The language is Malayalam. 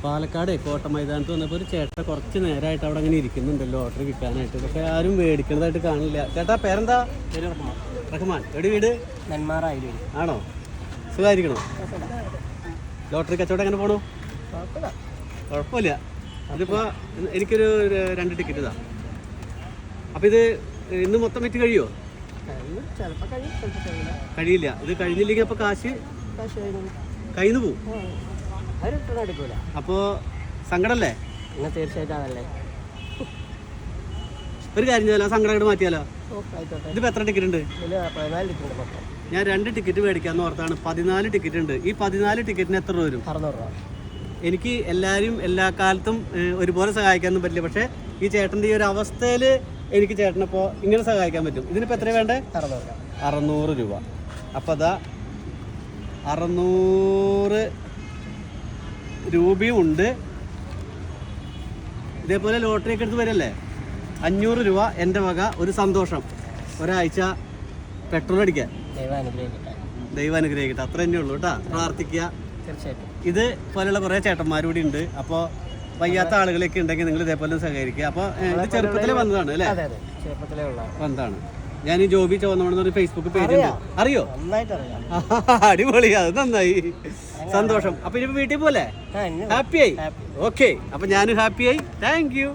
പാലക്കാട് കോട്ട മൈതാനത്ത് വന്നപ്പോൾ ഒരു ചേട്ടൻ കുറച്ച് നേരമായിട്ട് അവിടെ അങ്ങനെ ഇരിക്കുന്നുണ്ട് ലോട്ടറി വിൽക്കാനായിട്ട്. പക്ഷെ ആരും മേടിക്കുന്നതായിട്ട് കാണില്ല. ചേട്ടാ പേരെന്താ? റഹ്മാൻ. എവിടെ വീട്? നെന്മാറായി. ആണോ? സുഖമായിരിക്കണോ? ലോട്ടറി കച്ചവടം എങ്ങനെ പോണു? കുഴപ്പമില്ല. ഇതിപ്പോൾ എനിക്കൊരു 2 ടിക്കറ്റ് ഇതാ. അപ്പം ഇത് ഇന്ന് മൊത്തം വിറ്റ് കഴിയുമോ? കഴിയില്ല. ഇത് കഴിഞ്ഞില്ലെങ്കിൽ അപ്പോൾ കാശ് കയ്യിൽ നിന്ന് പോവും. അപ്പോൾ സങ്കടമല്ലേ? തീർച്ചയായിട്ടും. ഒരു കാര്യം ചെയ്യാലോ, സങ്കടം മാറ്റിയാലോ? ഇതിപ്പോൾ എത്ര ടിക്കറ്റ് ഉണ്ട്? ഞാൻ 2 ടിക്കറ്റ് മേടിക്കാമെന്ന് ഓർത്താണ്. 14 ടിക്കറ്റ് ഉണ്ട്. ഈ 14 ടിക്കറ്റിന് എത്ര രൂപ വരും? 600 രൂപ. എനിക്ക് എല്ലാവരും എല്ലാ കാലത്തും ഒരുപോലെ സഹായിക്കാനൊന്നും പറ്റില്ല. പക്ഷേ ഈ ചേട്ടൻ്റെ ഈ ഒരു അവസ്ഥയിൽ എനിക്ക് ചേട്ടനപ്പോൾ ഇങ്ങനെ സഹായിക്കാൻ പറ്റും. ഇതിനിപ്പോൾ എത്ര വേണ്ടേ? 600 രൂപ. അപ്പോൾ അതാ 600 രൂപയും ഉണ്ട്. ഇതേപോലെ ലോട്ടറി ഒക്കെ എടുത്ത് വരല്ലേ. 500 രൂപ എൻ്റെ വക ഒരു സന്തോഷം. ഒരാഴ്ച പെട്രോൾ അടിക്കാൻ. ദൈവം അനുഗ്രഹിക്കട്ടെ. അത്ര തന്നെ ഉള്ളൂ കേട്ടോ. പ്രാർത്ഥിക്കുക. ഇത് പോലെയുള്ള കുറേ ചേട്ടന്മാരൂടെ ഉണ്ട്. അപ്പോൾ വയ്യാത്ത ആളുകളൊക്കെ ഉണ്ടെങ്കിൽ നിങ്ങൾ ഇതേപോലെ സഹകരിക്കുക. അപ്പോൾ ഇത് ചെറുപ്പത്തിലേ വന്നതാണ് അല്ലേ? വന്നതാണ്. ഞാൻ ഈ ജോബി ചോന്നമണെന്നൊരു ഫേസ്ബുക്ക് പേജ് ഉണ്ട്. അറിയോ? അടിപൊളി. അത് നന്നായി, സന്തോഷം. അപ്പൊ ഇനി വീട്ടിൽ പോലെ ഹാപ്പിയായി. ഓക്കെ, അപ്പൊ ഞാനും ഹാപ്പിയായി. Thank you.